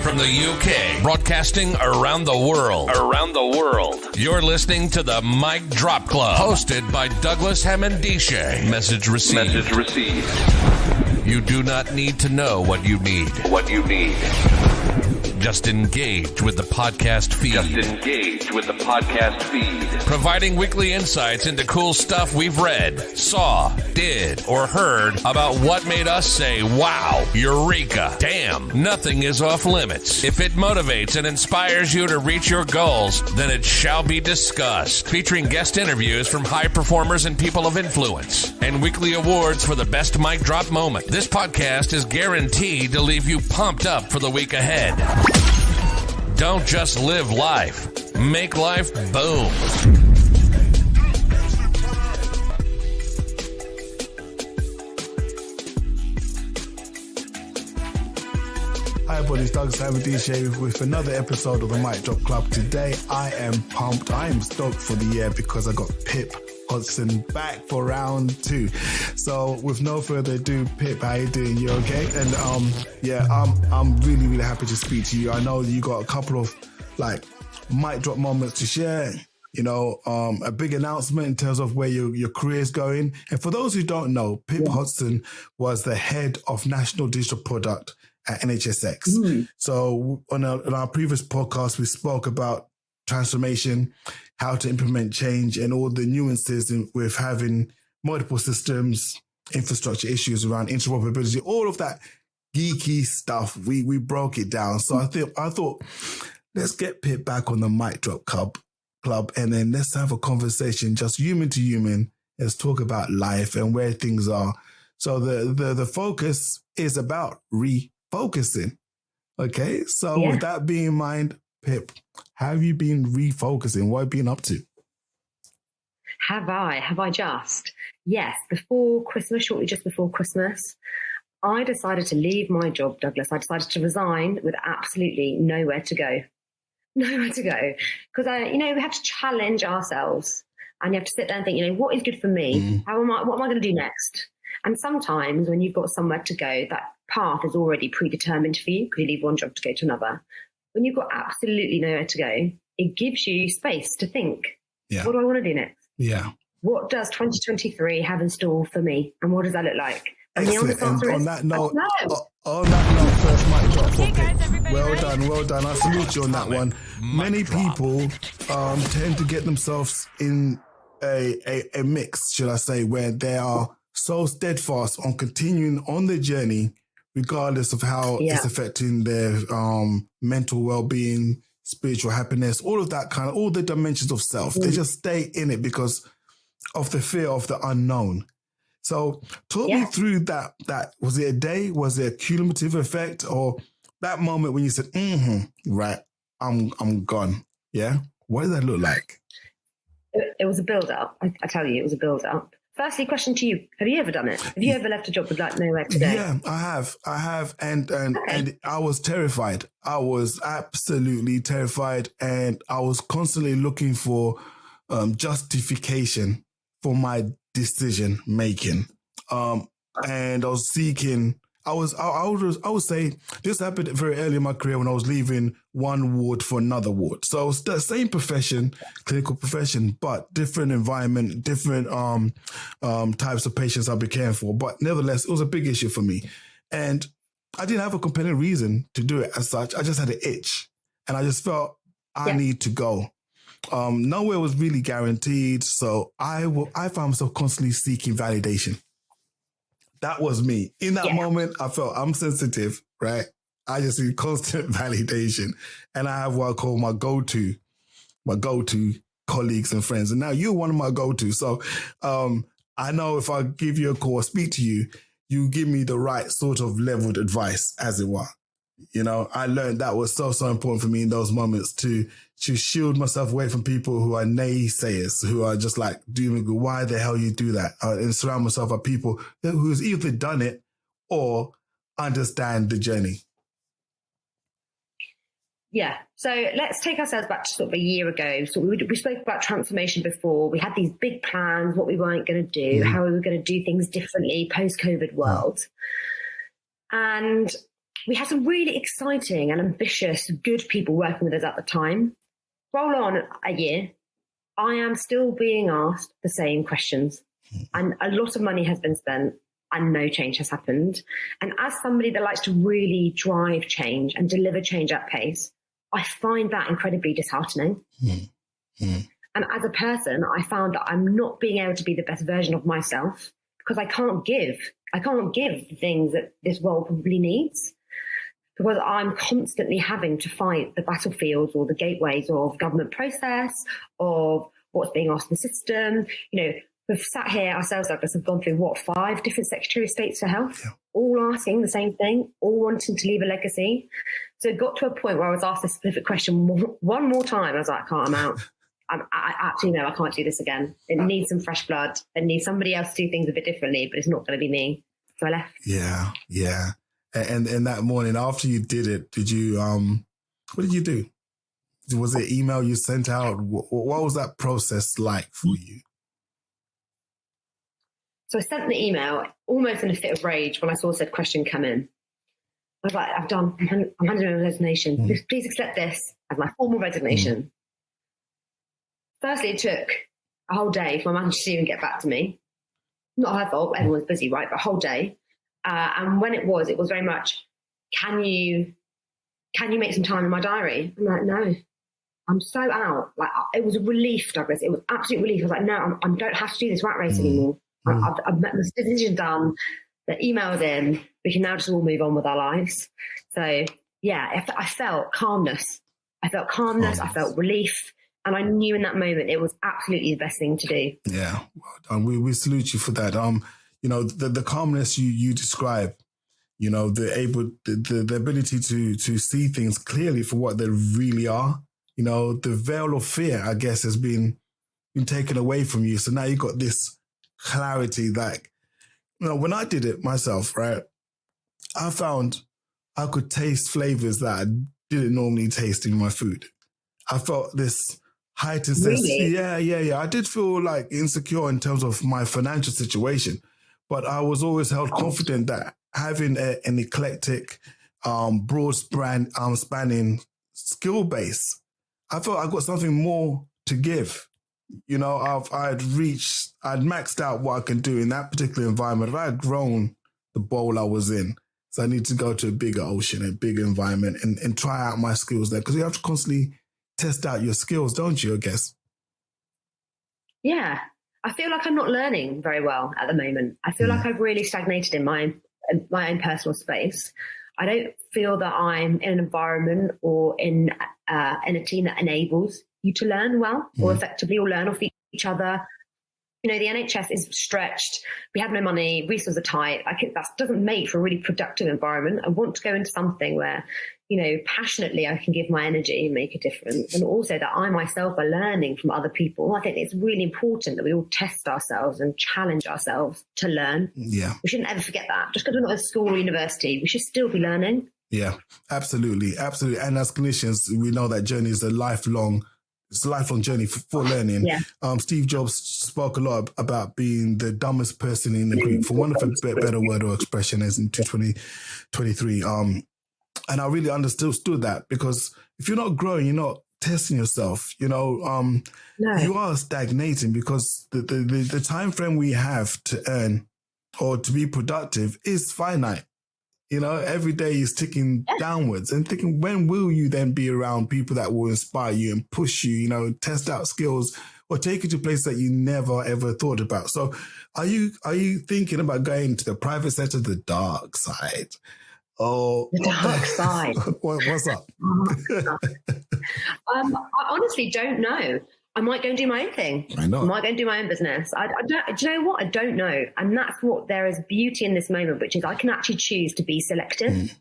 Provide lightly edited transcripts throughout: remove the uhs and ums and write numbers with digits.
from the UK, broadcasting around the world. You're listening to the Mic Drop Club, hosted by Douglas Hammond-Dishay. Message received. You do not need to know what you need. Just engage with the podcast feed. Providing weekly insights into cool stuff we've read, saw, did, or heard about what made us say, wow, eureka, damn, nothing is off limits. If it motivates and inspires you to reach your goals, then it shall be discussed. Featuring guest interviews from high performers and people of influence, and weekly awards for the best mic drop moment. This podcast is guaranteed to leave you pumped up for the week ahead. Don't just live life. Make life boom. Hi everybody, it's Douglas Hammond-Dishay with another episode of the Mic Drop Club. Today I am pumped. I am stoked for the year because I got Pip Hodgson back for round 2. So with no further ado, Pip, how you doing? You okay? And I'm really happy to speak to you. I know you got a couple of mic drop moments to share. You know, a big announcement in terms of where your career is going. And for those who don't know, Pip Hodgson was the head of National Digital Product at NHSX. So on our previous podcast, we spoke about transformation, how to implement change, and all the nuances with having multiple systems, infrastructure issues around interoperability, all of that geeky stuff. We broke it down. So I thought, let's get Pip back on the Mic Drop Club, and then let's have a conversation, just human to human. Let's talk about life and where things are. So the focus is about refocusing. Okay, so with that being in mind, Pip, have you been refocusing? What have you been up to? Have I just? Yes, before Christmas, shortly just before Christmas, I decided to leave my job, Douglas. I decided to resign with absolutely nowhere to go. Because, we have to challenge ourselves, and you have to sit there and think, what is good for me? What am I going to do next? And sometimes when you've got somewhere to go, that path is already predetermined for you because you leave one job to go to another. When you've got absolutely nowhere to go, it gives you space to think, what do I want to do next? Yeah. What does 2023 have in store for me? And what does that look like? And the honest answer is, on that note, first mic drop for Pip. Well done. I salute you on that one. Many people tend to get themselves in a mix, should I say, where they are so steadfast on continuing on their journey, regardless of how it's affecting their mental well-being, spiritual happiness, all of that all the dimensions of self. They just stay in it because of the fear of the unknown. So talk me through that. Was it a day? Was it a cumulative effect? Or that moment when you said, right, I'm gone. Yeah? What did that look like? It was a build-up. I tell you, it was a build-up. Firstly, question to you. Have you ever done it? Have you ever left a job with nowhere to go? Yeah, I have. And I was terrified. I was absolutely terrified. And I was constantly looking for justification for my decision making. And I was seeking, I would say this happened very early in my career when I was leaving one ward for another ward. So it's the same profession, clinical profession, but different environment, different types of patients I'll be caring for. But nevertheless, it was a big issue for me. And I didn't have a compelling reason to do it as such. I just had an itch. And I just felt I need to go. Nowhere was really guaranteed. So I found myself constantly seeking validation. That was me. In that moment, I felt I'm sensitive, right? I just need constant validation. And I have what I call my go-to colleagues and friends. And now you're one of my go-to. So I know if I give you a call or speak to you, you give me the right sort of leveled advice, as it were. I learned that was so important for me in those moments to shield myself away from people who are naysayers, who are just like, why the hell you do that? And surround myself with people who's either done it or understand the journey. Yeah. So let's take ourselves back to sort of a year ago. So we spoke about transformation before. We had these big plans, what we weren't going to do, how we were going to do things differently post-COVID world. And we had some really exciting and ambitious, good people working with us at the time. Roll on a year, I am still being asked the same questions. And a lot of money has been spent and no change has happened. And as somebody that likes to really drive change and deliver change at pace, I find that incredibly disheartening. And as a person, I found that I'm not being able to be the best version of myself because I can't give the things that this world probably needs, because I'm constantly having to fight the battlefields or the gateways of government process, of what's being asked in the system. You know, we've sat here ourselves, Douglas, have gone through 5 different Secretary of States for Health, all asking the same thing, all wanting to leave a legacy. So it got to a point where I was asked a specific question one more time. I was like, I'm out. I absolutely know I can't do this again. It needs some fresh blood. It needs somebody else to do things a bit differently, but it's not going to be me. So I left. Yeah. And that morning after you did it, did you, what did you do? Was it email you sent out? What was that process like for you? So I sent the email almost in a fit of rage when I saw said question come in. I was like, I'm handing in a resignation. Please accept this as my formal resignation. Firstly, it took a whole day for my manager to even get back to me. Not her fault, everyone's busy, right? But a whole day. And when it was very much, can you make some time in my diary? I'm like, no, I'm so out. Like, it was a relief, Douglas. It was absolute relief. I was like, no, I don't have to do this rat race anymore. I've met the decision done. The email's in. We can now just all move on with our lives. So yeah, I felt calmness. I felt relief. And I knew in that moment it was absolutely the best thing to do. Yeah, well done. We salute you for that. You know, the calmness you describe, you know, the ability to see things clearly for what they really are. You know, the veil of fear, I guess, has been taken away from you. So now you've got this clarity that, you know, when I did it myself, right, I found I could taste flavors that I didn't normally taste in my food. I felt this heightened sense. Really? Yeah. I did feel like insecure in terms of my financial situation, but I was always held confident that having an eclectic, broad spanning skill base, I felt I got something more to give. You know, I'd maxed out what I can do in that particular environment. I had grown the bowl I was in. So I need to go to a bigger ocean, a bigger environment and try out my skills there. Because you have to constantly test out your skills, don't you, I guess? Yeah. I feel like I'm not learning very well at the moment. I feel like I've really stagnated in my own personal space. I don't feel that I'm in an environment or in a team that enables you to learn well or effectively or learn off each other. You know, the NHS is stretched. We have no money. Resources are tight. That doesn't make for a really productive environment. I want to go into something where, you know, passionately I can give my energy and make a difference. And also that I myself are learning from other people. I think it's really important that we all test ourselves and challenge ourselves to learn. Yeah. We shouldn't ever forget that. Just because we're not at school or university, we should still be learning. Yeah, absolutely. And as clinicians, we know that journey is a lifelong journey for learning. Yeah. Steve Jobs spoke a lot about being the dumbest person in the group, for want of a better word or expression, as in 2023. And I really understood that, because if you're not growing, you're not testing yourself, you know, you are stagnating, because the time frame we have to earn or to be productive is finite. You know, every day is ticking downwards, and thinking, when will you then be around people that will inspire you and push you, you know, test out skills or take you to places that you never, ever thought about? So are you thinking about going to the private sector, the dark side? Oh, the dark side. What's up? I honestly don't know. I might go and do my own thing. I might go and do my own business. I don't. Do you know what? I don't know. And that's what there is beauty in this moment, which is I can actually choose to be selective.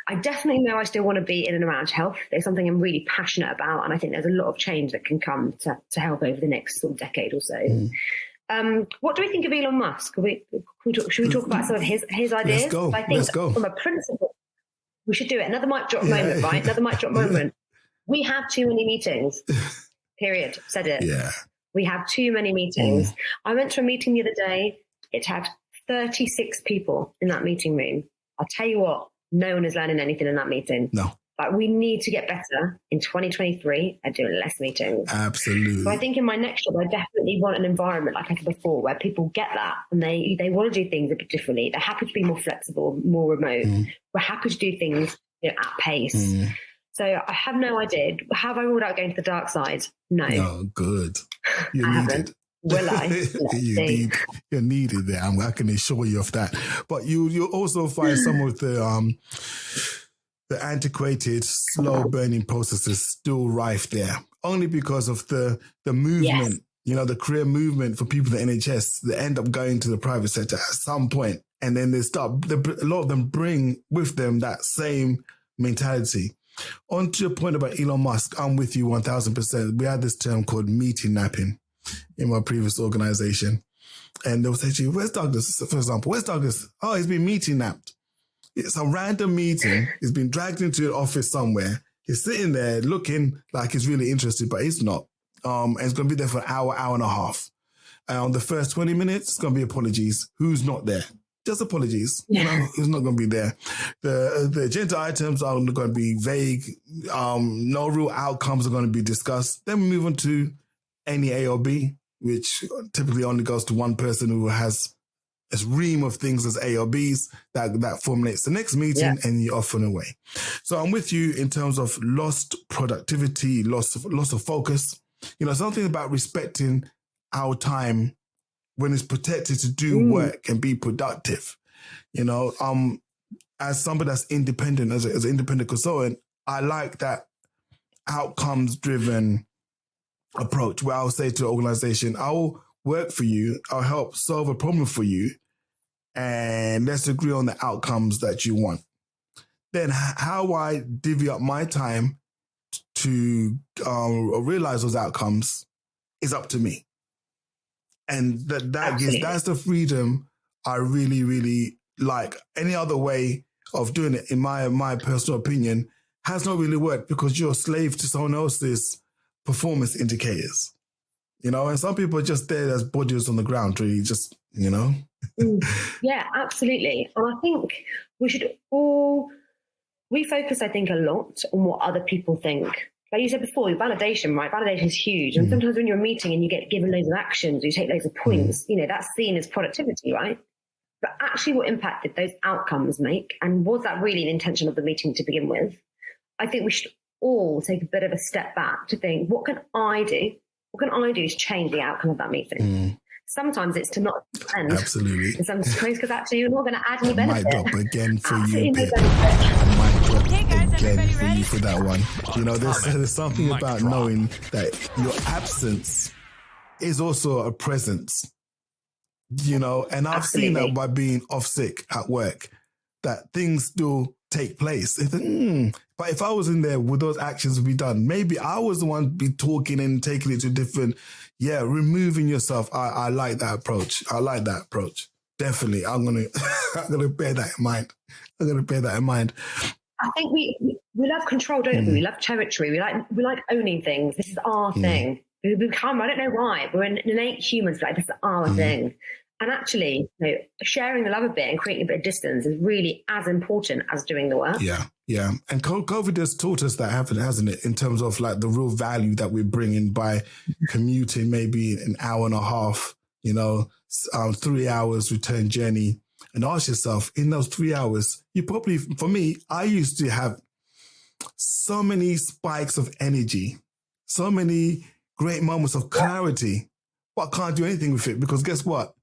I definitely know I still want to be in and around health. There's something I'm really passionate about. And I think there's a lot of change that can come to help over the next sort of decade or so. What do we think of Elon Musk? Should we talk about some of his ideas? Let's go. From a principle, we should do it. Another mic drop moment, right? Another mic drop moment. We have too many meetings. Period. Said it. Yeah. We have too many meetings. I went to a meeting the other day. It had 36 people in that meeting room. I'll tell you what, no one is learning anything in that meeting. No. Like, we need to get better in 2023 at doing less meetings. Absolutely. So I think in my next job, I definitely want an environment, like I said before, where people get that and they want to do things a bit differently. They're happy to be more flexible, more remote. We're happy to do things, you know, at pace. So I have no idea. Have I ruled out going to the dark side? No. No, good. You I need haven't. it. Will I? You're needed there. I can assure you of that. But you also find some of the antiquated, slow burning processes still rife there, only because of the movement. Yes. You know, the career movement for people in the NHS. They end up going to the private sector at some point, and then a lot of them bring with them that same mentality. On to your point about Elon Musk, I'm with you 1000%. We had this term called meeting napping in my previous organization. And they'll say to you, where's Douglas? For example, where's Douglas? Oh, he's been meeting napped. It's a random meeting. He's been dragged into an office somewhere. He's sitting there looking like he's really interested, but he's not. And he's going to be there for an hour, hour and a half. And on the first 20 minutes, it's going to be apologies. Who's not there? Just apologies. You know, who's not going to be there. The agenda items are going to be vague. No real outcomes are going to be discussed. Then we move on to any A or B, which typically only goes to one person who has a ream of things as A or Bs that formulates the next meeting, and you're off and away. So I'm with you in terms of lost productivity, loss of focus. You know, something about respecting our time when it's protected to do work and be productive. You know, as somebody that's independent, as an independent consultant, I like that outcomes-driven approach where I'll say to the organization, I'll work for you, I'll help solve a problem for you, and let's agree on the outcomes that you want. Then how I divvy up my time to realize those outcomes is up to me. And that's the freedom I really, really like. Any other way of doing it, in my personal opinion, has not really worked because you're a slave to someone else's performance indicators. You know, and some people are just there as bodies on the ground, really, just, you know. Yeah, absolutely. And I think we should we focus, I think, a lot on what other people think. Like you said before, validation, right? Validation is huge. And sometimes when you're meeting and you get given loads of actions, you take loads of points, you know, that's seen as productivity, right? But actually what impact did those outcomes make? And was that really an intention of the meeting to begin with? I think we should all take a bit of a step back to think, what can I do? What can I do to change the outcome of that meeting? Sometimes it's to not attend. Absolutely. And sometimes because actually you're not going to add any benefit. Mic drop again for Absolutely you, no Pip. benefit. Mic drop Okay, guys, again everybody for ready? you for that one. You know, there's something Mic about drop. knowing that your absence is also a presence. You know, and I've seen Absolutely. that by being off sick at work, that things still take place. It's but if I was in there, would those actions be done? Maybe I was the one be talking and taking it to different, removing yourself. I like that approach. Definitely. I'm gonna bear that in mind. I think we love control, don't we? We love territory. We like owning things. This is our thing. We become, I don't know why, we're innate humans, like this is our thing. And actually, you know, sharing the love a bit and creating a bit of distance is really as important as doing the work. Yeah. And COVID has taught us that, hasn't it? In terms of like the real value that we bring in by commuting maybe an hour and a half, you know, 3 hours return journey. And ask yourself, in those 3 hours, you probably, for me, I used to have so many spikes of energy, so many great moments of clarity, but I can't do anything with it because guess what?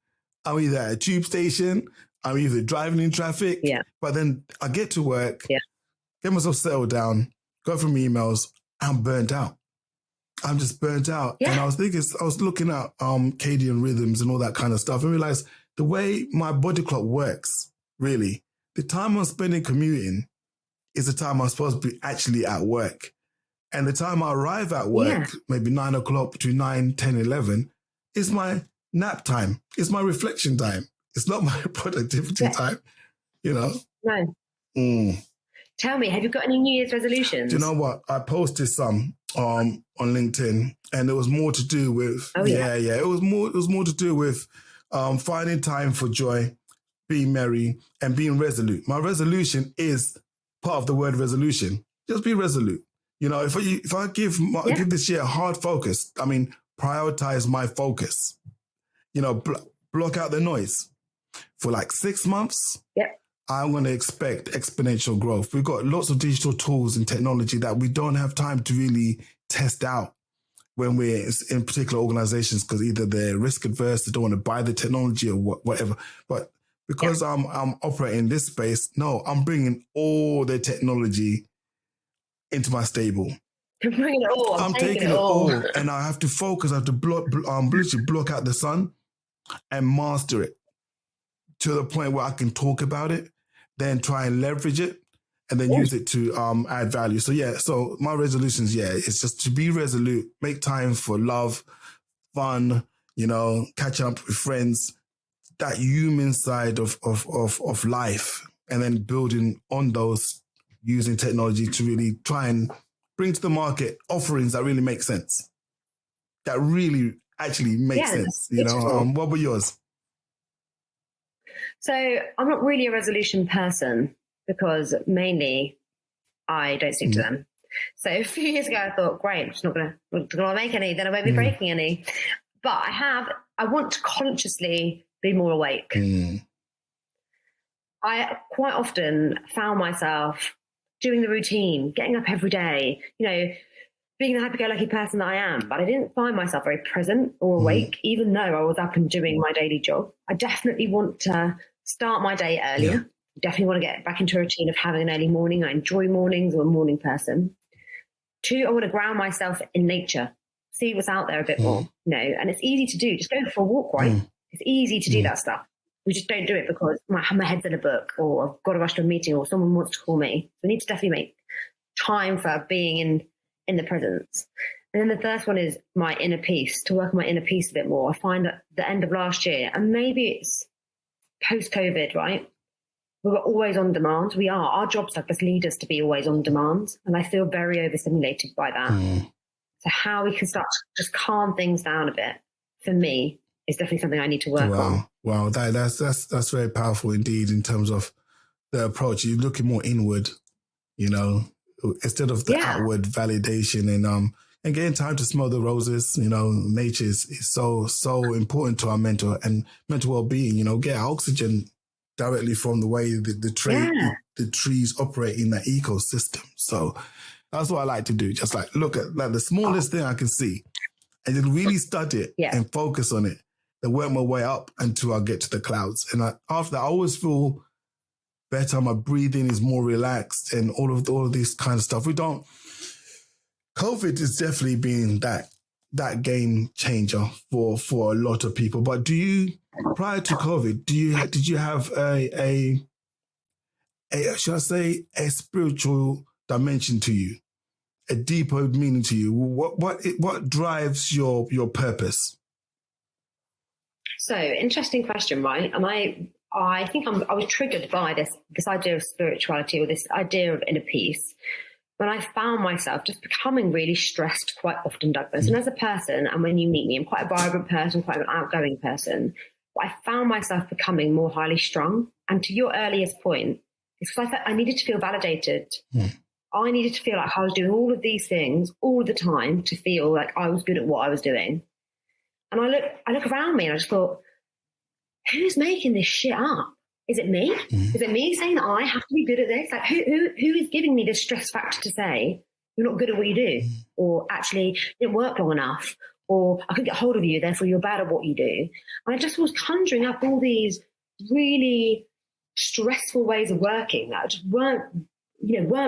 I'm either at a tube station, I'm either driving in traffic, but then I get to work, get myself settled down, go through my emails, I'm burnt out. I'm just burnt out. Yeah. And I was looking at circadian rhythms and all that kind of stuff and realized the way my body clock works, really, the time I'm spending commuting is the time I'm supposed to be actually at work. And the time I arrive at work, maybe 9 o'clock between 9, 10, 11, is my nap time. It's my reflection time. It's not my productivity time, you know? No. Tell me, have you got any New Year's resolutions? Do you know what? I posted some on LinkedIn, and it was more to do with, It was more to do with finding time for joy, being merry, and being resolute. My resolution is part of the word resolution. Just be resolute. You know, if I give this year a hard focus, I mean, prioritize my focus. You know, block out the noise for like 6 months. Yep. I'm going to expect exponential growth. We've got lots of digital tools and technology that we don't have time to really test out when we're in particular organizations, because either they're risk adverse, they don't want to buy the technology or whatever. But because I'm operating in this space, no, I'm bringing all the technology into my stable. You're bringing it all. I'm taking it all, and I have to focus. I have to literally block out the sun and master it to the point where I can talk about it, then try and leverage it, and then use it to add value. So my resolutions, it's just to be resolute, make time for love, fun, you know, catching up with friends, that human side of life, and then building on those, using technology to really try and bring to the market offerings that really make sense, that really actually make sense. You know, what were yours? So I'm not really a resolution person because mainly I don't stick to them. So a few years ago, I thought, great, I'm just not going to make any, then I won't be breaking any. But I want to consciously be more awake. I quite often found myself doing the routine, getting up every day, you know, being the happy-go-lucky person that I am. But I didn't find myself very present or awake, even though I was up and doing my daily job. I definitely want to start my day earlier. Definitely want to get back into a routine of having an early morning. I enjoy mornings. I'm a morning person. 2, I want to ground myself in nature, see what's out there a bit more, you know, and it's easy to do. Just go for a walk, right? It's easy to do that stuff. We just don't do it because my head's in a book, or I've got to rush to a meeting, or someone wants to call me. We need to definitely make time for being in the presence. And then the first one is my inner peace, to work on my inner peace a bit more. I find that the end of last year, and maybe it's post-COVID, right? We were always on demand. We are. Our jobs like us lead us to be always on demand. And I feel very overstimulated by that. So how we can start to just calm things down a bit, for me, is definitely something I need to work on. Wow, that's very powerful indeed in terms of the approach. You're looking more inward, you know, instead of the outward validation, and getting time to smell the roses. You know, nature is so important to our mental well-being. You know, get our oxygen directly from the way the trees operate in that ecosystem. So that's what I like to do. Just like look at like the smallest thing I can see, and then really study it and focus on it. Then work my way up until I get to the clouds. And after that, I always feel better. My breathing is more relaxed, and all of this kind of stuff. COVID has definitely been that game changer for a lot of people. But prior to COVID, did you have a should I say a spiritual dimension to you, a deeper meaning to you? What drives your purpose? So interesting question, right? And I think I was triggered by this idea of spirituality, or this idea of inner peace, when I found myself just becoming really stressed quite often, Douglas. And as a person, and when you meet me, I'm quite a vibrant person, quite an outgoing person, but I found myself becoming more highly strung. And to your earliest point, it's because I felt I needed to feel validated. I needed to feel like I was doing all of these things all the time to feel like I was good at what I was doing. And I look around me and I just thought, who's making this shit up? Is it me? Is it me saying that I have to be good at this? Like who is giving me this stress factor to say you're not good at what you do, or actually you didn't work long enough, or I couldn't get hold of you, therefore you're bad at what you do? And I just was conjuring up all these really stressful ways of working that just weren't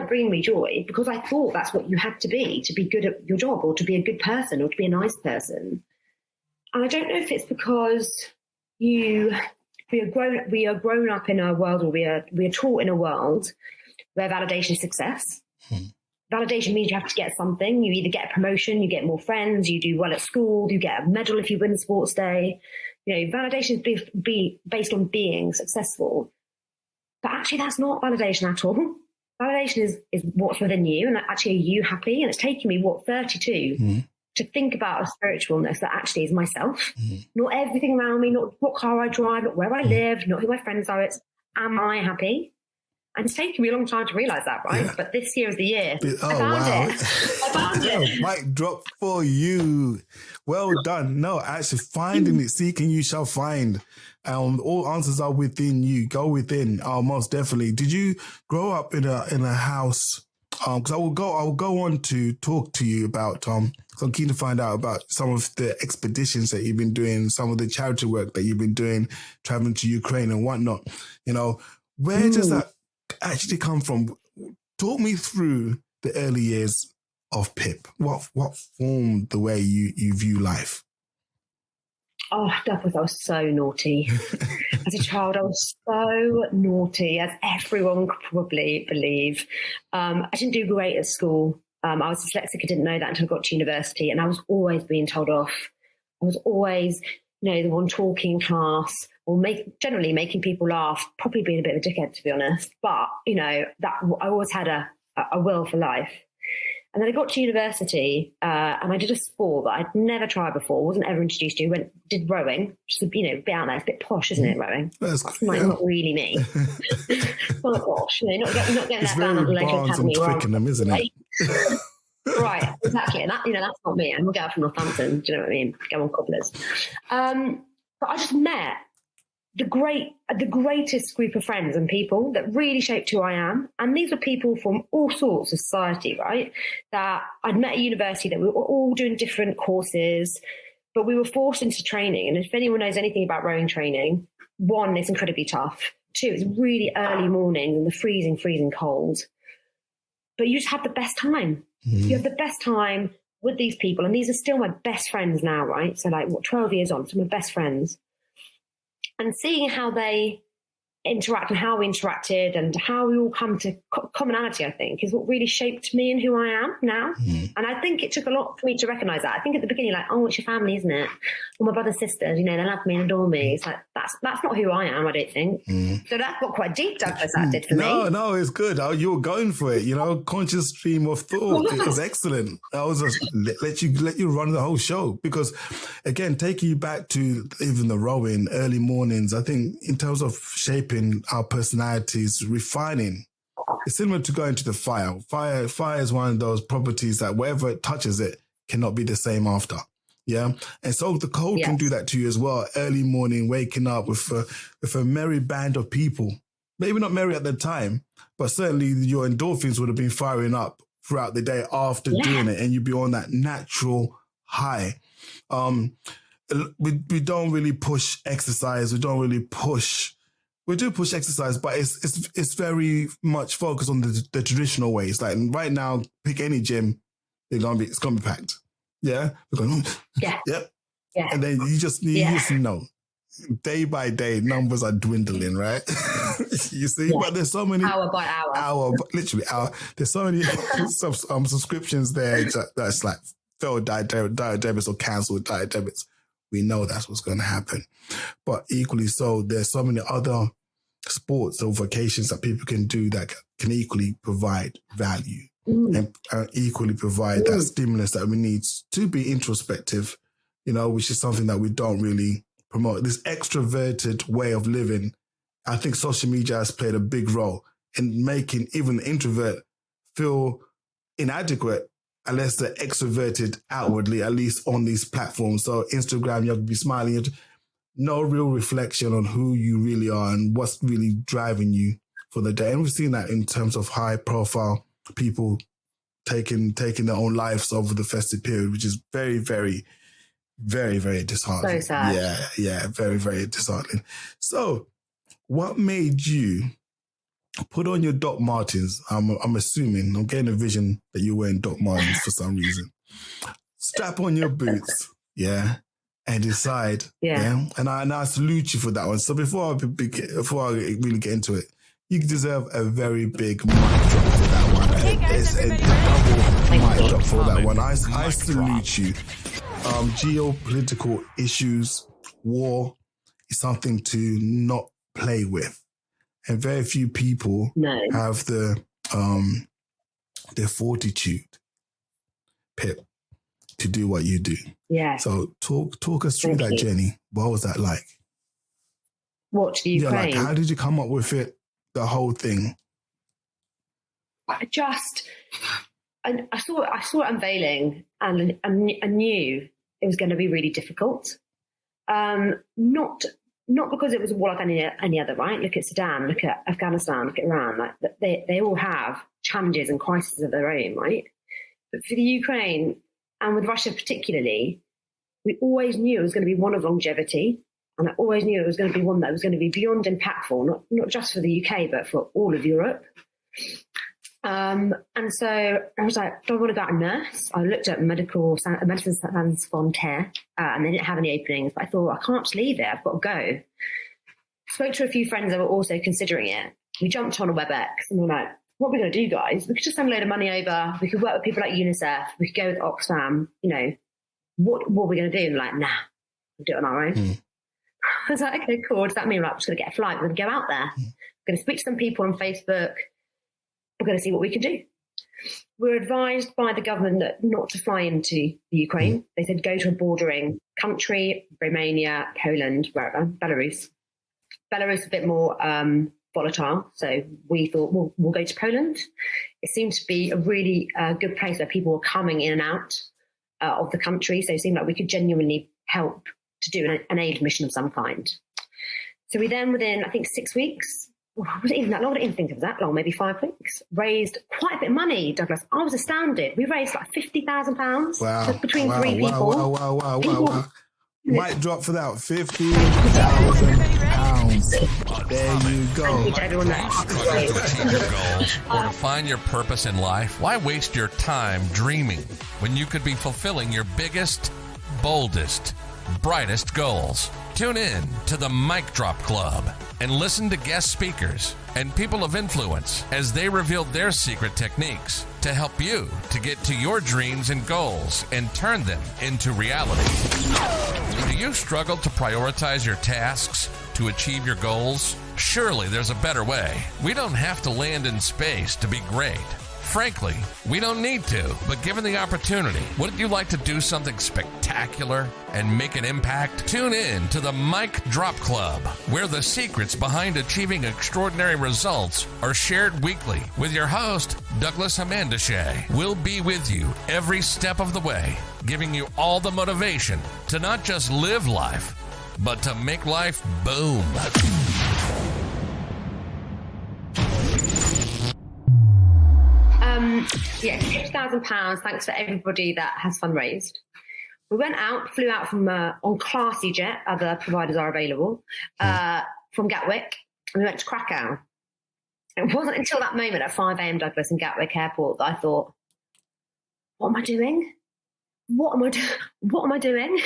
bringing me joy, because I thought that's what you had to be good at your job, or to be a good person, or to be a nice person. And I don't know if it's because we are grown up in a world, or we are taught in a world where validation is success. Validation means you have to get something. You either get a promotion, you get more friends, you do well at school, you get a medal if you win sports day. You know, validation is based on being successful. But actually, that's not validation at all. Validation is what's within you, and actually, are you happy? And it's taken me 32 to think about a spiritualness that actually is myself, not everything around me, not what car I drive, not where I live, not who my friends are. It's, am I happy? And it's taken me a long time to realize that, right? But this year is the year. I found it. Mic drop for you. Well done. No, actually finding it, seeking you shall find. All answers are within you. Go within. Most definitely. Did you grow up in a house? Because I will go on to talk to you about so I'm keen to find out about some of the expeditions that you've been doing, some of the charity work that you've been doing, traveling to Ukraine and whatnot. Where does that actually come from? Talk me through the early years of Pip. What formed the way you view life? Oh, Douglas, I was so naughty. As a child, I was so naughty, as everyone could probably believe. I didn't do great at school. I was dyslexic. I didn't know that until I got to university, and I was always being told off. I was always, the one talking in class, or generally making people laugh, probably being a bit of a dickhead, to be honest. But, that I always had a will for life. And then I got to university and I did a sport that I'd never tried before, wasn't ever introduced to. Did rowing, which is, a bit out there. It's a bit posh, isn't it, rowing? That's not really me. Well, posh, not getting that down at the local academy. It's very Twickenham, isn't it? Right, exactly. And that's not me. I'm a girl from Northampton. Do you know what I mean? Go on, cobblers. But I just met the greatest group of friends and people that really shaped who I am. And these were people from all sorts of society, right? That I'd met at university, that we were all doing different courses, but we were forced into training. And if anyone knows anything about rowing training, one, it's incredibly tough. Two, it's really early mornings and the freezing cold. But you just have the best time. You have the best time with these people. And these are still my best friends now, right? So 12 years on, some of my best friends. And seeing how they interact and how we interacted and how we all come to commonality, I think, is what really shaped me and who I am now. And I think it took a lot for me to recognise that. I think at the beginning, it's your family, isn't it? Or my brothers, sisters, they love me and adore me. It's that's not who I am, I don't think. So that got quite deep, Douglas, that did for me. No, it's good. You were going for it, conscious stream of thought. It was excellent. I was just let you run the whole show because, again, taking you back to even the rowing, early mornings, I think in terms of shaping our personalities, refining, it's similar to going to the fire. Fire is one of those properties that wherever it touches it cannot be the same after. Yeah. And so the cold can do that to you as well. Early morning, waking up with a merry band of people, maybe not merry at the time, but certainly your endorphins would have been firing up throughout the day after doing it. And you'd be on that natural high. We don't really push exercise. We do push exercise, but it's very much focused on the traditional ways. Like right now, pick any gym, it's gonna be packed. Yeah, yep. And then you just know, day by day, numbers are dwindling, right? You see, but there's so many hour by hour, literally hour. There's so many subscriptions there that's like failed direct debits or cancelled direct debits. We know that's what's going to happen. But equally so, there's so many other sports or vocations that people can do that can equally provide value and equally provide that stimulus that we need to be introspective, which is something that we don't really promote. This extroverted way of living, I think social media has played a big role in making even the introvert feel inadequate unless they're extroverted outwardly, at least on these platforms. So Instagram, you have to be smiling. No real reflection on who you really are and what's really driving you for the day. And we've seen that in terms of high profile people taking their own lives over the festive period, which is very, very, very, very disheartening. So sad. Yeah, very, very disheartening. So what made you put on your Doc Martens? I'm assuming, I'm getting a vision that you're wearing Doc Martens for some reason. Strap on your boots, and decide, And I salute you for that one. So before I really get into it, you deserve a very big mic drop for that one. It's a double mic drop for that one. I salute you. Geopolitical issues, war is something to not play with. And very few people have the fortitude, Pip, to do what you do. Yeah. So talk us through that journey. What was that like? What, to Ukraine? Yeah, like how did you come up with it, the whole thing? I saw it unveiling, and I knew it was going to be really difficult. Not because it was a war like any other, right? Look at Sudan, look at Afghanistan, look at Iran. Like they all have challenges and crises of their own, right? But for the Ukraine, and with Russia particularly, we always knew it was going to be one of longevity. And I always knew it was going to be one that was going to be beyond impactful, not just for the UK, but for all of Europe. And so I was like, do I want to go out and nurse? I looked at medicine sans frontières, and they didn't have any openings. But I thought, I can't just leave it. I've got to go. Spoke to a few friends that were also considering it. We jumped on a WebEx and we were like, what are we going to do, guys? We could just send a load of money over. We could work with people like UNICEF. We could go with Oxfam. What are we going to do? And like, nah, we'll do it on our own. I was like, okay, cool. Does that mean we're just going to get a flight? We're going to go out there. We're going to speak to some people on Facebook. We're going to see what we can do. We were advised by the government not to fly into the Ukraine. They said go to a bordering country, Romania, Poland, wherever, Belarus. Belarus is a bit more volatile, so we thought we'll go to Poland. It seemed to be a really good place where people were coming in and out of the country, so it seemed like we could genuinely help to do an aid mission of some kind. So we then, within, I think, 6 weeks, was it even that long? I didn't even think it was that long, maybe 5 weeks, raised quite a bit of money, Douglas. I was astounded. We raised like £50,000 between three people. Wow. Might drop for that. £50,000. There you go. Thank you to everyone that Struggling to achieve your goals or to find your purpose in life? Why waste your time dreaming when you could be fulfilling your biggest, boldest, brightest goals? Tune in to the Mic Drop Club and listen to guest speakers and people of influence as they reveal their secret techniques to help you to get to your dreams and goals and turn them into reality. Do you struggle to prioritize your tasks to achieve your goals? Surely there's a better way. We don't have to land in space to be great. Frankly, we don't need to, but given the opportunity, wouldn't you like to do something spectacular and make an impact? Tune in to the Mic Drop Club, where the secrets behind achieving extraordinary results are shared weekly with your host, Douglas Hamandashay. We'll be with you every step of the way, giving you all the motivation to not just live life, but to make life boom. £50,000. Thanks for everybody that has fundraised. We went out, flew out from on classy jet. Other providers are available from Gatwick, and we went to Krakow. It wasn't until that moment at 5 a.m. Douglas in Gatwick Airport that I thought, "What am I doing? What am I doing?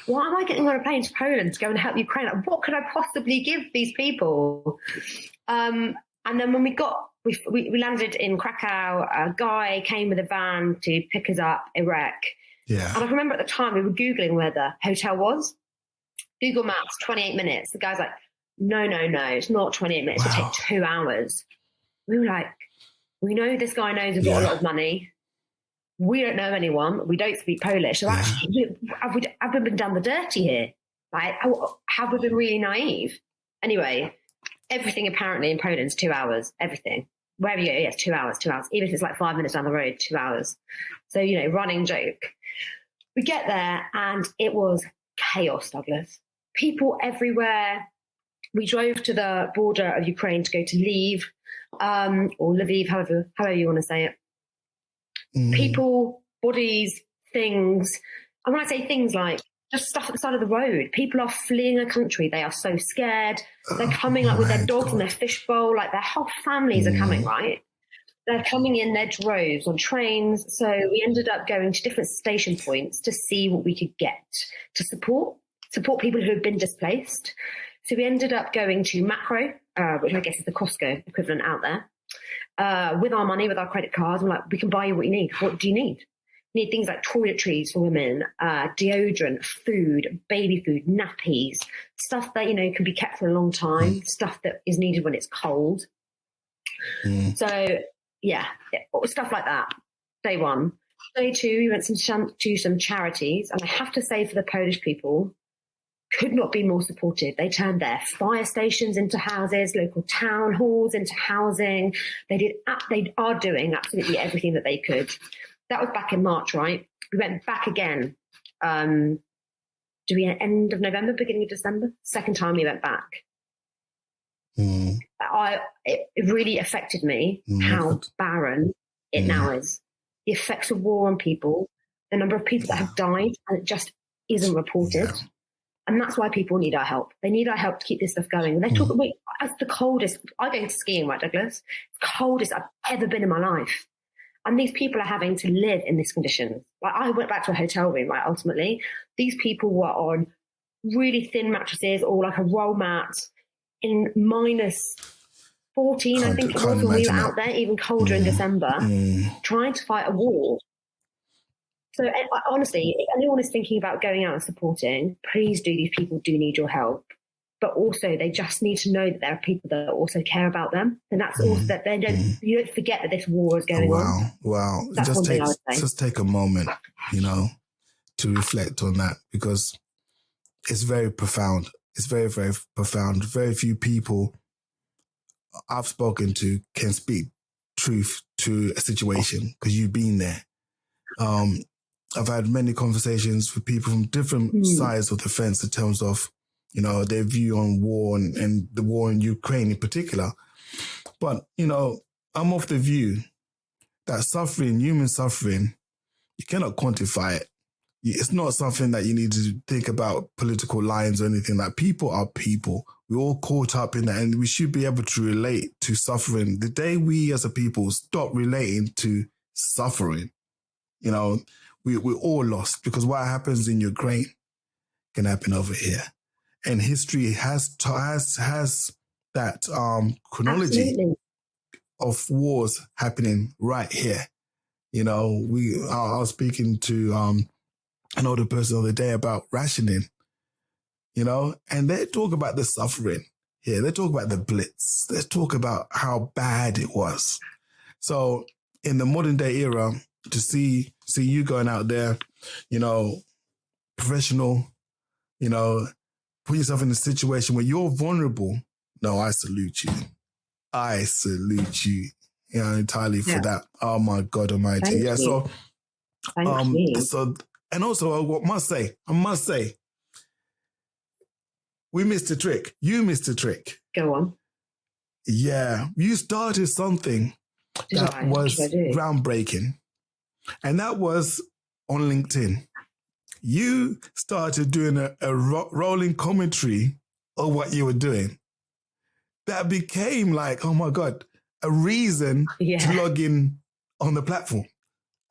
Why am I getting on a plane to Poland to go and help Ukraine? Like, what could I possibly give these people?" And then when we landed in Krakow, a guy came with a van to pick us up, Iraq. Yeah. And I remember at the time we were Googling where the hotel was. Google Maps, 28 minutes. The guy's like, no, it's not 28 minutes. It'll take 2 hours. We were like, we know this guy knows we've got a lot of money. We don't know anyone. We don't speak Polish. So actually, have we been done the dirty here? Like, have we been really naive? Anyway, everything apparently in Poland is 2 hours. Everything. Wherever you go, yes, 2 hours. Even if it's like 5 minutes down the road, 2 hours. So, running joke. We get there and it was chaos, Douglas. People everywhere. We drove to the border of Ukraine to go to Lviv, or Lviv, however you want to say it. People, bodies, things. And when I say things, like just stuff at the side of the road. People are fleeing a country. They are so scared. They're coming with their dogs and their fishbowl. Like their whole families are coming, right? They're coming in their droves on trains. So we ended up going to different station points to see what we could get to support people who have been displaced. So we ended up going to Macro, which I guess is the Costco equivalent out there, with our money, with our credit cards. We're like, we can buy you what you need. What do you need? You need things like toiletries for women, deodorant, food, baby food, nappies, stuff that, can be kept for a long time, stuff that is needed when it's cold. So, yeah, stuff like that. Day one. Day 2, we went to some charities, and I have to say, for the Polish people, could not be more supportive. They turned their fire stations into houses, local town halls into housing. They are doing absolutely everything that they could. That was back in March, right? We went back again. Do we end of November, beginning of December? Second time we went back. It really affected me how barren it now is. The effects of war on people, the number of people that have died, and it just isn't reported. Yeah. And that's why people need our help. They need our help to keep this stuff going. And they talk about it's the coldest. I go skiing, right, Douglas? It's the coldest I've ever been in my life. And these people are having to live in this condition. Like, I went back to a hotel room, right, ultimately. These people were on really thin mattresses or like a roll mat in minus 14, I think it was, when we were out there, even colder in December, trying to fight a war. So honestly, if anyone is thinking about going out and supporting, please do. These people do need your help. But also, they just need to know that there are people that also care about them. And that's also that you don't forget that this war is going on. Wow. That's one thing I would say. Just take a moment, to reflect on that, because it's very profound. It's very, very profound. Very few people I've spoken to can speak truth to a situation, because you've been there. I've had many conversations with people from different sides of the fence in terms of, their view on war and the war in Ukraine in particular. But, I'm of the view that human suffering, you cannot quantify it. It's not something that you need to think about political lines or anything. Like, people are people. We're all caught up in that, and we should be able to relate to suffering. The day we as a people stop relating to suffering, we're all lost, because what happens in Ukraine can happen over here. And history has that chronology Absolutely. of wars happening right here. I was speaking to an older person the other day about rationing, and they talk about the suffering here. They talk about the Blitz. They talk about how bad it was. So in the modern day era, to see you going out there, professional, put yourself in a situation where you're vulnerable. No, I salute you. I salute you, entirely for that. Oh my God Almighty. Thank you. So, Thank you. So, and also I must say, we missed a trick. You missed a trick. Go on. Yeah. You started something that was groundbreaking. And that was on LinkedIn. You started doing a rolling commentary of what you were doing. That became like, oh my God, a reason to log in on the platform.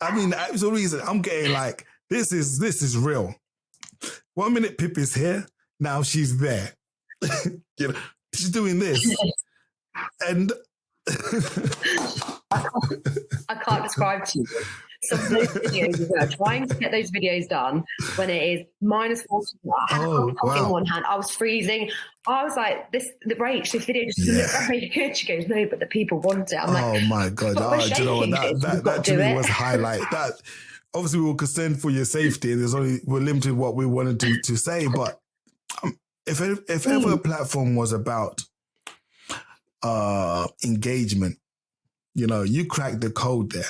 I mean, that was a reason. I'm getting like, this is real. 1 minute Pip is here, now she's there. She's doing this. And I can't describe to you some of those videos as well. Trying to get those videos done when it is minus 40. I had a coffee in one hand. I was freezing. I was like, this video just doesn't look very good. She goes, no, but the people want it. I'm like, oh my God. Do you know what? That to me was a highlight. That obviously we were concerned for your safety, and we're limited what we wanted to say. But if ever a platform was about engagement, you cracked the code there.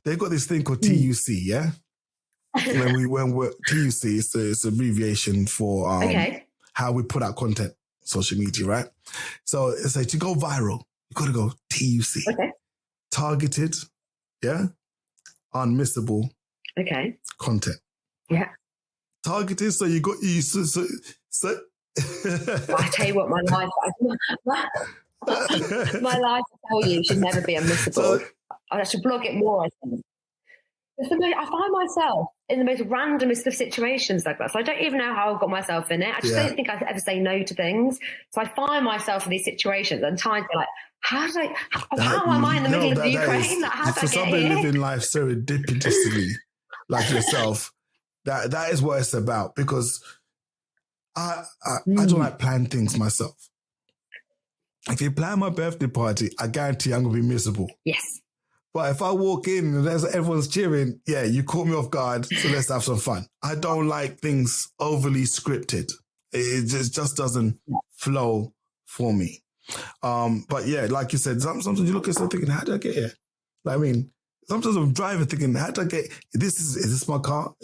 They've got this thing called TUC, yeah? when we're TUC, it's an abbreviation for how we put out content, social media, right? So it's like, to go viral, you got to go TUC. Okay. Targeted, yeah? Unmissable content. Yeah. Targeted, so you got so I tell you what, my life, I tell you, should never be unmissable. So, I should blog it more, I think. I find myself in the most randomest of situations, Douglas. I don't even know how I got myself in it. I just don't think I ever say no to things. So I find myself in these situations and times be like, how am I in the middle of Ukraine? For somebody living life serendipitously like yourself, that is what it's about. Because I don't like plan things myself. If you plan my birthday party, I guarantee I'm going to be miserable. Yes. But if I walk in and everyone's cheering, yeah, you caught me off guard, so let's have some fun. I don't like things overly scripted. It just doesn't flow for me. But yeah, like you said, sometimes you look at something thinking, how did I get here? I mean, sometimes I'm driving thinking, how did I get is this my car?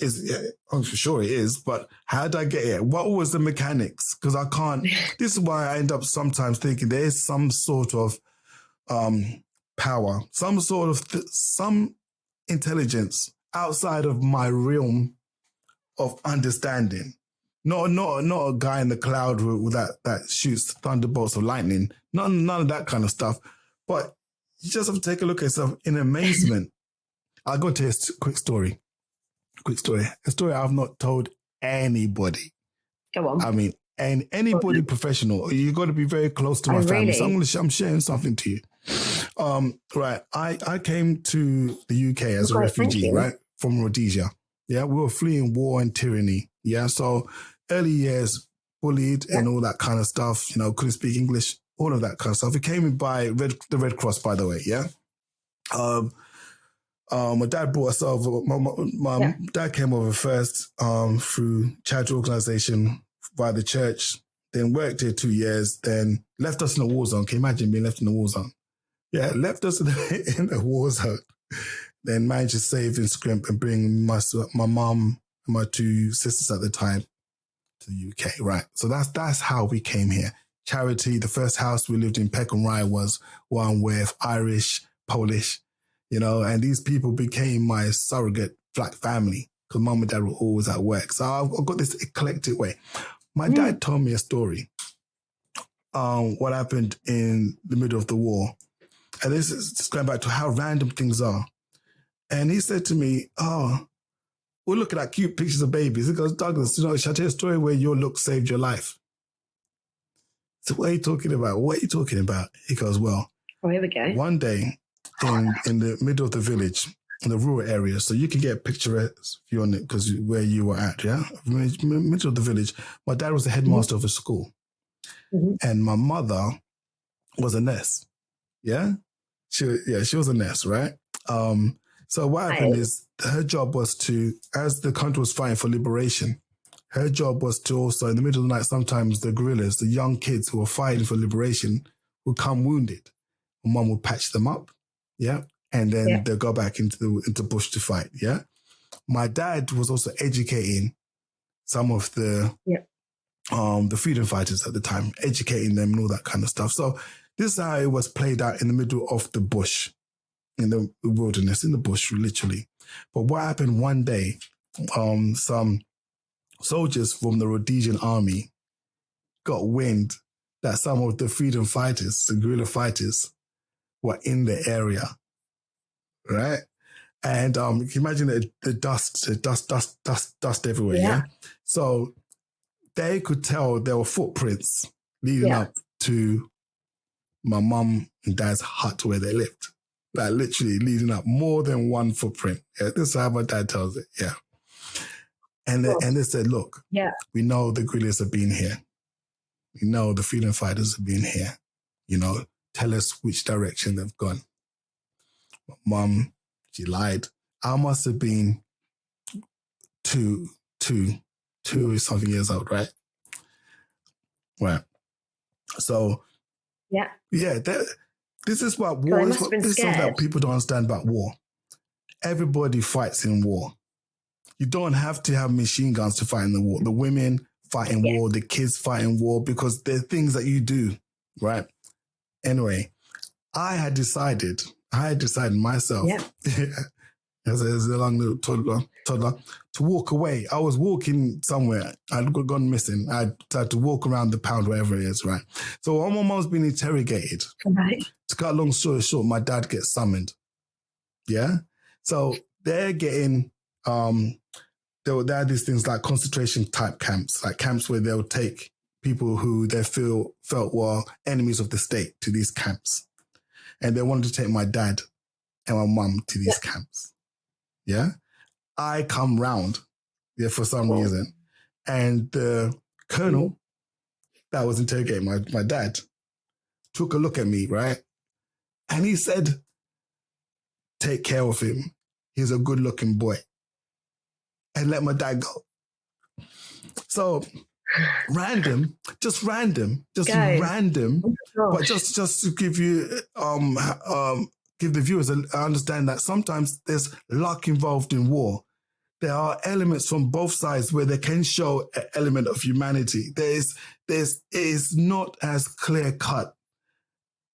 I'm sure it is, but how did I get here? What was the mechanics? Because I can't. This is why I end up sometimes thinking there is some sort of power, some sort of some intelligence outside of my realm of understanding. Not a guy in the cloud with that shoots thunderbolts of lightning. None of that kind of stuff. But you just have to take a look at yourself in amazement. I'll go to a quick story. A story I've not told anybody. Go on. I mean, and anybody professional. You've got to be very close to my family. Really? So I'm sharing something to you. Right. I came to the UK as a refugee, right? From Rhodesia. Yeah. We were fleeing war and tyranny. Yeah. So early years, bullied and all that kind of stuff, couldn't speak English, all of that kind of stuff. It came in by the Red Cross, by the way. Yeah. My dad brought us over. My dad came over first through charity organization by the church, then worked here 2 years, then left us in a war zone. Can you imagine being left in a war zone? Yeah, left us in the war zone. Then managed to save and scrimp and bring my mum and my 2 sisters at the time to the UK, right? So that's how we came here. Charity, the first house we lived in, Peckham Rye, was one with Irish, Polish, and these people became my surrogate black family because mum and dad were always at work. So I've got this eclectic way. My dad told me a story, what happened in the middle of the war. And this is just going back to how random things are. And he said to me, we're looking at cute pictures of babies. He goes, Douglas, should I tell you a story where your look saved your life? So what are you talking about? What are you talking about? He goes, well, here we go. One day in the middle of the village, in the rural area, so you can get a picture view on it because where you were at, yeah? Middle of the village. My dad was the headmaster of a school. And my mother was a nurse. Yeah? She was a nurse, right? So what happened is her job was to, as the country was fighting for liberation, her job was to also, in the middle of the night, sometimes the guerrillas, the young kids who were fighting for liberation would come wounded. And mum would patch them up, yeah? And then they'll go back into bush to fight, yeah? My dad was also educating some of the freedom fighters at the time, educating them and all that kind of stuff. So this is how it was played out in the middle of the bush, in the wilderness, in the bush, literally. But what happened one day, some soldiers from the Rhodesian army got wind that some of the freedom fighters, the guerrilla fighters, were in the area, right? And you can imagine the dust everywhere, yeah? So they could tell there were footprints leading up to my mum and dad's hut where they lived. Like literally leading up, more than one footprint. Yeah, this is how my dad tells it, yeah. And they said, look, we know the guerrillas have been here. We know the freedom fighters have been here. Tell us which direction they've gone. My mum, she lied. I must have been two or something years old, right? Right. So, this is what war is. This is something that people don't understand about war. Everybody fights in war. You don't have to have machine guns to fight in the war. The women fight in war, the kids fight in war because they're things that you do, right? Anyway, I had decided myself, as a young little toddler, to walk away. I was walking somewhere. I'd gone missing. I had to walk around the pound, wherever it is, right? So while my mom's being interrogated, to cut a long story short, my dad gets summoned. Yeah? So they're getting, they had these things like concentration type camps, like camps where they'll take people who they felt were enemies of the state to these camps. And they wanted to take my dad and my mum to these camps. Yeah. I come round for some reason. And the colonel that was interrogating my dad took a look at me, right? And he said, take care of him. He's a good looking boy. And let my dad go. So just random, but just to give you, give the viewers, I understand that sometimes there's luck involved in war. There are elements from both sides where they can show an element of humanity. It is not as clear cut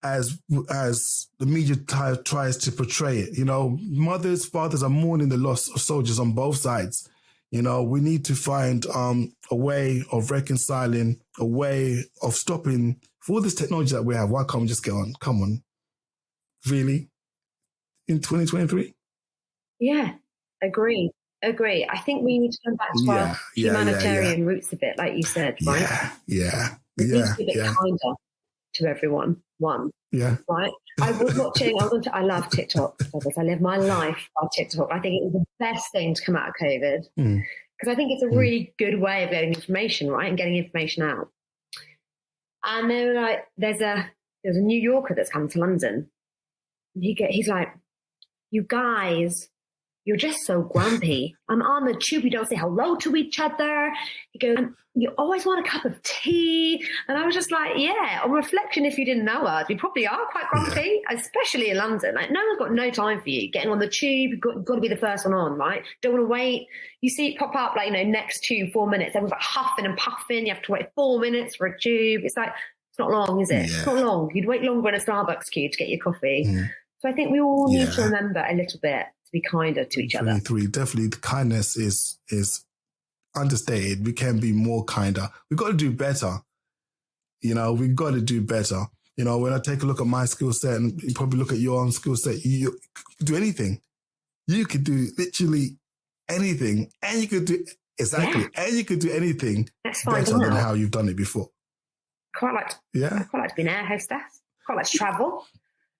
as the media tries to portray it. You know, mothers, fathers are mourning the loss of soldiers on both sides. You know, we need to find a way of reconciling, a way of stopping for all this technology that we have. Why can't we just get on? Come on. Really? In 2023? Yeah, agree. I think we need to come back to our humanitarian roots a bit, like you said, right? Yeah. We need to be a bit kinder to everyone. Yeah. Right? I was watching, I love TikTok. I live my life by TikTok. I think it was the best thing to come out of COVID because I think it's a really good way of getting information, right? And getting information out. And they were like, there's a New Yorker that's come to London. He's like, you guys, you're just so grumpy. I'm on the tube. You don't say hello to each other. He goes, you always want a cup of tea. And I was just like, yeah, on reflection, if you didn't know us, we probably are quite grumpy, especially in London. Like, no one's got no time for you. Getting on the tube, you've got to be the first one on, right? Don't want to wait. You see it pop up, like, next tube, 4 minutes. Everyone's like huffing and puffing. You have to wait 4 minutes for a tube. It's like, it's not long, is it? Yeah. It's not long. You'd wait longer in a Starbucks queue to get your coffee. So I think we all need to remember a little bit to be kinder to each other. Definitely, the kindness is understated. We can be more kinder. We've got to do better. We've got to do better. When I take a look at my skill set and you probably look at your own skill set, you could do anything. You could do literally anything, and you could do and you could do anything better than how you've done it before. I quite like to be an air hostess. Quite like to travel.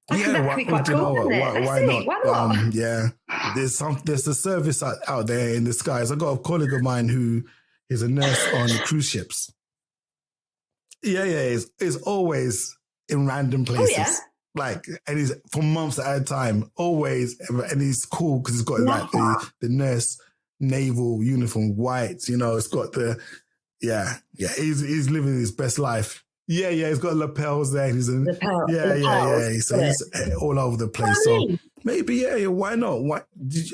Why not? There's a service out there in the skies. I got a colleague of mine who is a nurse on cruise ships. Is always in random places. And he's for months at a time, always, and he's cool because he's got the nurse naval uniform, white. It's got he's living his best life. Yeah, he's got lapels there. He's So he's all over the place. So maybe, why not?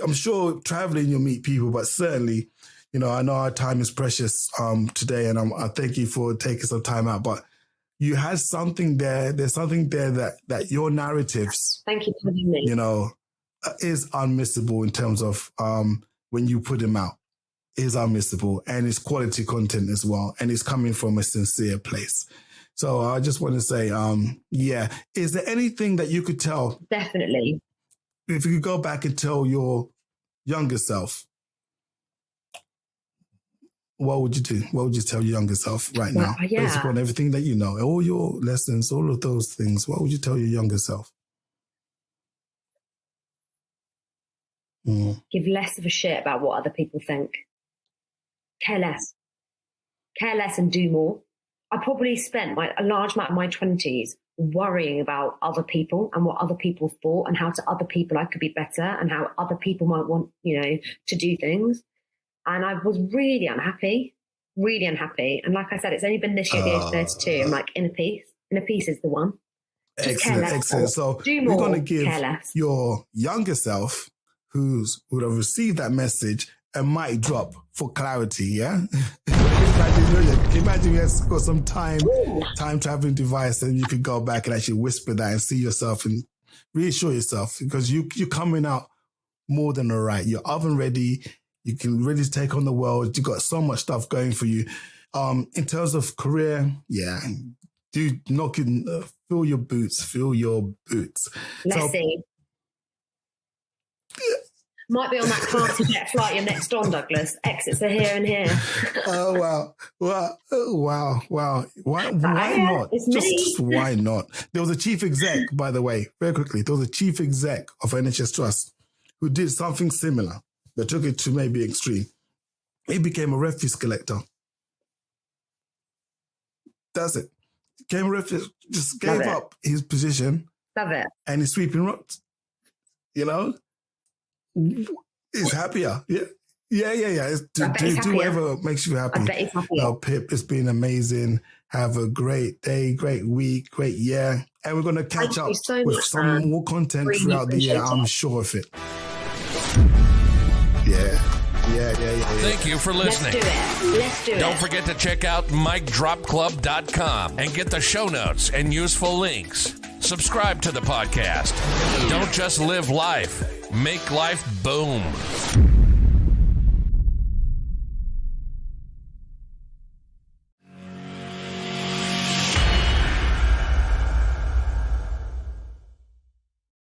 I'm sure traveling you'll meet people, but certainly, I know our time is precious today, and I thank you for taking some time out. But you had something there. There's something there that your narratives, thank you for having me, is unmissable in terms of when you put them out. Is unmissable, and it's quality content as well, and it's coming from a sincere place. So I just want to say, is there anything that you could tell? Definitely. If you could go back and tell your younger self, what would you do? What would you tell your younger self right now? Based upon everything that you know, all your lessons, all of those things, what would you tell your younger self? Give less of a shit about what other people think. Care less and do more. I probably spent a large amount of my 20s worrying about other people and what other people thought and how to other people I could be better and how other people might want, to do things. And I was really unhappy. And like I said, it's only been this year, the age of 32. I'm like, inner peace. Inner peace is the one. Excellent. So we're going to give your younger self who would have received that message a mic drop for clarity, yeah? Imagine you have got some time traveling device and you could go back and actually whisper that and see yourself and reassure yourself because you're coming out more than all right. You're oven ready. You can really take on the world. You got so much stuff going for you. In terms of career, do fill your boots. Let's see. Might be on that Carter flight you're next on, Douglas. Exits are here and here. Oh, wow. Why not? Just why not? There was a chief exec, by the way, very quickly. There was a chief exec of NHS Trust who did something similar, but took it to maybe extreme. He became a refuse collector. That's it. Became a refuse, just gave up his position. Love it. And he's sweeping roads. you know, is happier. Yeah. It's, do whatever makes you happy. I bet it's happier. Now, Pip, it's been amazing. Have a great day, great week, great year. And we're going to catch up with some more content throughout the year. I'm sure of it. Yeah. Thank you for listening. Let's do it. Don't forget to check out micdropclub.com and get the show notes and useful links. Subscribe to the podcast. Don't just live life. Make life boom.